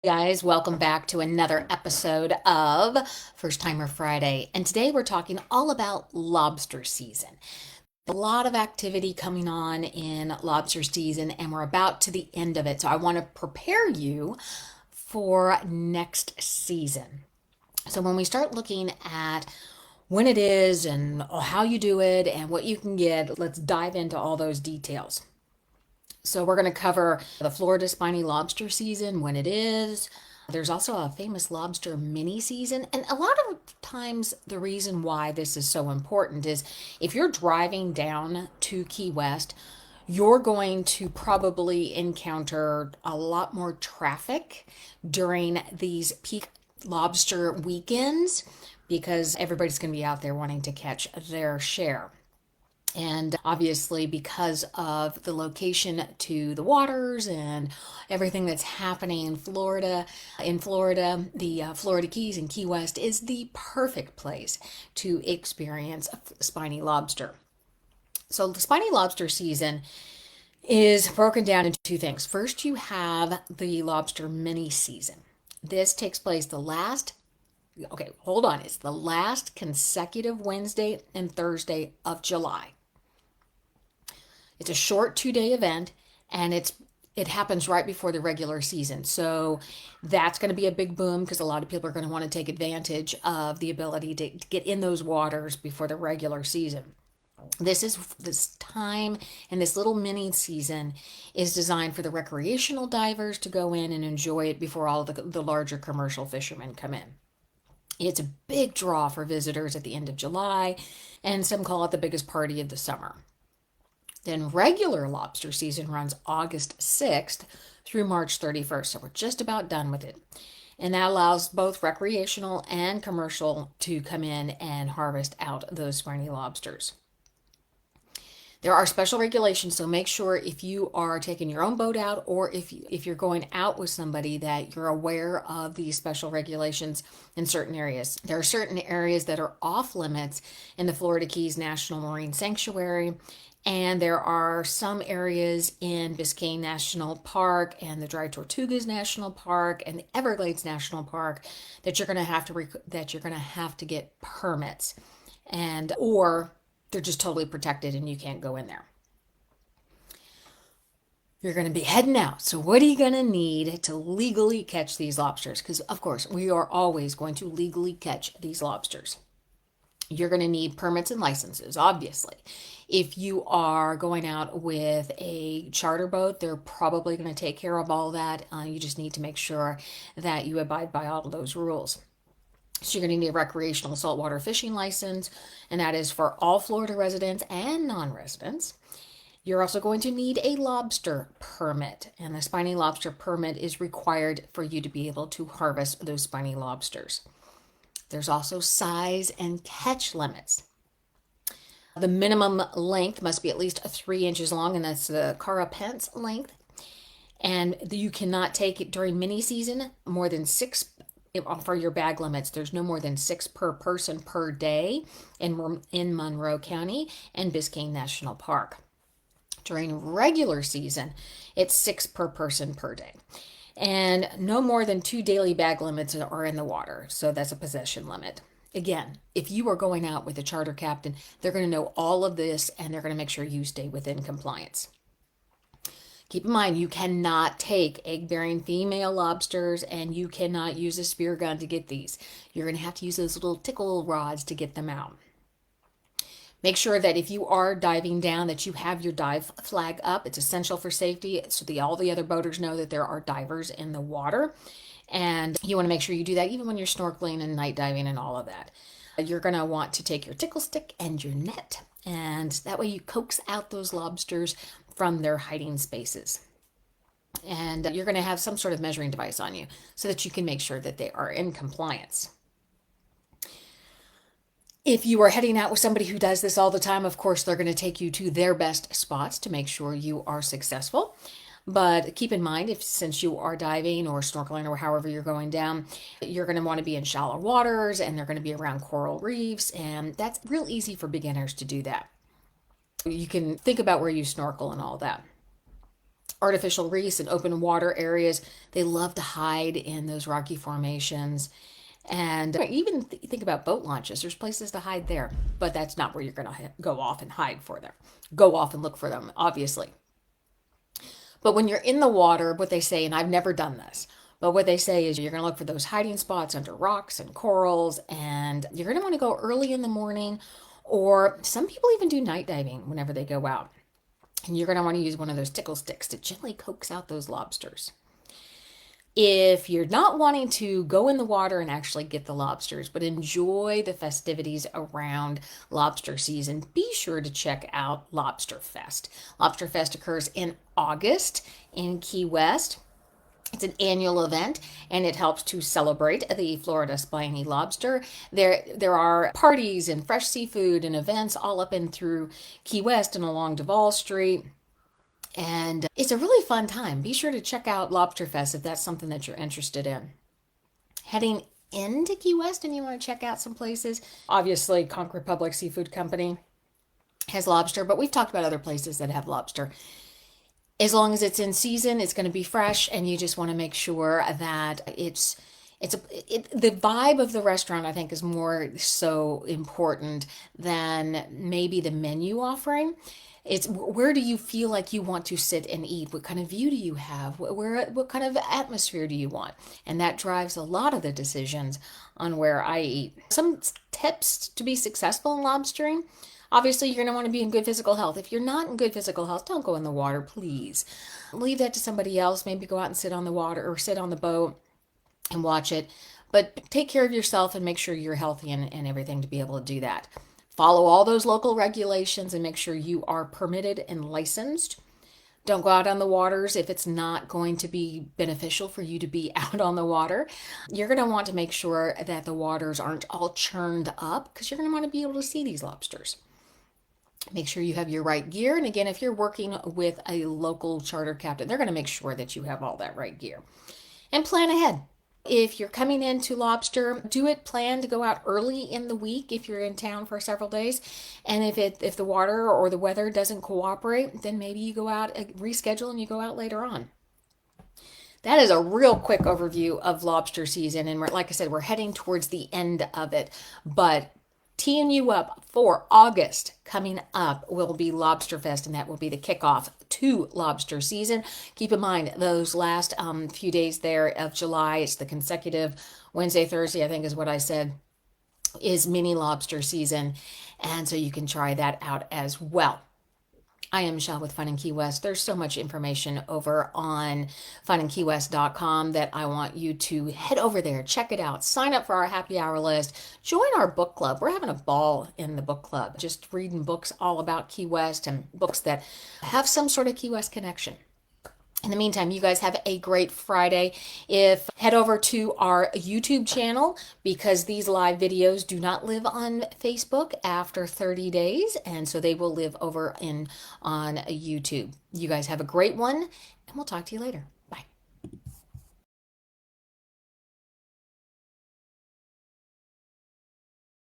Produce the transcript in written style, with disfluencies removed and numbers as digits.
Guys, welcome back to another episode of First Timer Friday. And today we're talking all about lobster season. A lot of activity coming on in lobster season, and we're about to the end of it. So I want to prepare you for next season. So when we start looking at when it is and how you do it and what you can get, let's dive into all those details. So we're going to cover the Florida spiny lobster season, when it is. There's also a famous lobster mini season. And a lot of times the reason why this is so important is if you're driving down to Key West, you're going to probably encounter a lot more traffic during these peak lobster weekends because everybody's going to be out there wanting to catch their share. And obviously, because of the location to the waters and everything that's happening in Florida, the Florida Keys and Key West is the perfect place to experience spiny lobster. So, the spiny lobster season is broken down into two things. First, you have the lobster mini season. This takes place it's the last consecutive Wednesday and Thursday of July. It's a short 2-day event, and it happens right before the regular season. So that's going to be a big boom because a lot of people are going to want to take advantage of the ability to get in those waters before the regular season. This time and this little mini season is designed for the recreational divers to go in and enjoy it before all the larger commercial fishermen come in. It's a big draw for visitors at the end of July, and some call it the biggest party of the summer. Then regular lobster season runs August 6th through March 31st. So we're just about done with it. And that allows both recreational and commercial to come in and harvest out those spiny lobsters. There are special regulations, so make sure if you are taking your own boat out or if you're going out with somebody that you're aware of these special regulations in certain areas. There are certain areas that are off limits in the Florida Keys National Marine Sanctuary, and there are some areas in Biscayne National Park and the Dry Tortugas National Park and the Everglades National Park that you're going to have to get permits, and or they're just totally protected and you can't go in there. You're going to be heading out. So what are you going to need to legally catch these lobsters? Because of course we are always going to legally catch these lobsters. You're going to need permits and licenses, obviously. If you are going out with a charter boat, they're probably going to take care of all that. You just need to make sure that you abide by all of those rules. So you're going to need a recreational saltwater fishing license, and that is for all Florida residents and non-residents. You're also going to need a lobster permit, and the spiny lobster permit is required for you to be able to harvest those spiny lobsters. There's also size and catch limits. The minimum length must be at least 3 inches long, and that's the carapence length. And you cannot take it during mini season more than 6 for your bag limits. There's no more than 6 per person per day in Monroe County and Biscayne National Park. During regular season, it's 6 per person per day. And no more than 2 daily bag limits are in the water. So that's a possession limit. Again, if you are going out with a charter captain, they're going to know all of this and they're going to make sure you stay within compliance. Keep in mind, you cannot take egg-bearing female lobsters and you cannot use a spear gun to get these. You're going to have to use those little tickle rods to get them out. Make sure that if you are diving down that you have your dive flag up. It's essential for safety so all the other boaters know that there are divers in the water. And you want to make sure you do that even when you're snorkeling and night diving and all of that. You're going to want to take your tickle stick and your net. And that way you coax out those lobsters from their hiding spaces. And you're going to have some sort of measuring device on you so that you can make sure that they are in compliance. If you are heading out with somebody who does this all the time, of course, they're going to take you to their best spots to make sure you are successful. But keep in mind, since you are diving or snorkeling or however you're going down, you're going to want to be in shallow waters and they're going to be around coral reefs. And that's real easy for beginners to do that. You can think about where you snorkel and all that. artificial reefs and open water areas. They love to hide in those rocky formations. And even think about boat launches. There's places to hide there, but that's not where you're going to go off and hide for them. Go off and look for them, obviously. But when you're in the water, what they say, and I've never done this, but what they say is you're going to look for those hiding spots under rocks and corals, and you're going to want to go early in the morning, or some people even do night diving whenever they go out. And you're going to want to use one of those tickle sticks to gently coax out those lobsters. If you're not wanting to go in the water and actually get the lobsters, but enjoy the festivities around lobster season, be sure to check out Lobster Fest. Lobster Fest occurs in August in Key West. It's an annual event, and it helps to celebrate the Florida spiny lobster. There are parties and fresh seafood and events all up and through Key West and along Duval Street. And it's a really fun time. Be sure to check out Lobster Fest if that's something that you're interested in. Heading into Key West and you want to check out some places, obviously Concord Public Seafood Company has lobster, but we've talked about other places that have lobster. As long as it's in season, it's going to be fresh, and you just want to make sure that the vibe of the restaurant, I think, is more so important than maybe the menu offering. It's where do you feel like you want to sit and eat? What kind of view do you have? What kind of atmosphere do you want? And that drives a lot of the decisions on where I eat. Some tips to be successful in lobstering. Obviously, you're going to want to be in good physical health. If you're not in good physical health, don't go in the water, please. Leave that to somebody else. Maybe go out and sit on the water or sit on the boat and watch it. But take care of yourself and make sure you're healthy and everything to be able to do that. Follow all those local regulations and make sure you are permitted and licensed. Don't go out on the waters if it's not going to be beneficial for you to be out on the water. You're going to want to make sure that the waters aren't all churned up because you're going to want to be able to see these lobsters. Make sure you have your right gear. And again, if you're working with a local charter captain, they're going to make sure that you have all that right gear. And plan ahead. If you're coming into lobster, plan to go out early in the week if you're in town for several days. And if the water or the weather doesn't cooperate, then maybe you go out, reschedule, and you go out later on. That is a real quick overview of lobster season. And like I said, we're heading towards the end of it. But teeing you up for August coming up will be Lobster Fest, and that will be the kickoff to lobster season. Keep in mind those last few days there of July, it's the consecutive Wednesday, Thursday, I think is what I said, is mini lobster season. And so you can try that out as well. I am Michele with Fun in Key West. There's so much information over on FunInKeyWest.com that I want you to head over there, check it out, sign up for our happy hour list, join our book club. We're having a ball in the book club, just reading books all about Key West and books that have some sort of Key West connection. In the meantime, you guys have a great Friday. Head over to our YouTube channel because these live videos do not live on Facebook after 30 days. And so they will live over on YouTube. You guys have a great one, and we'll talk to you later.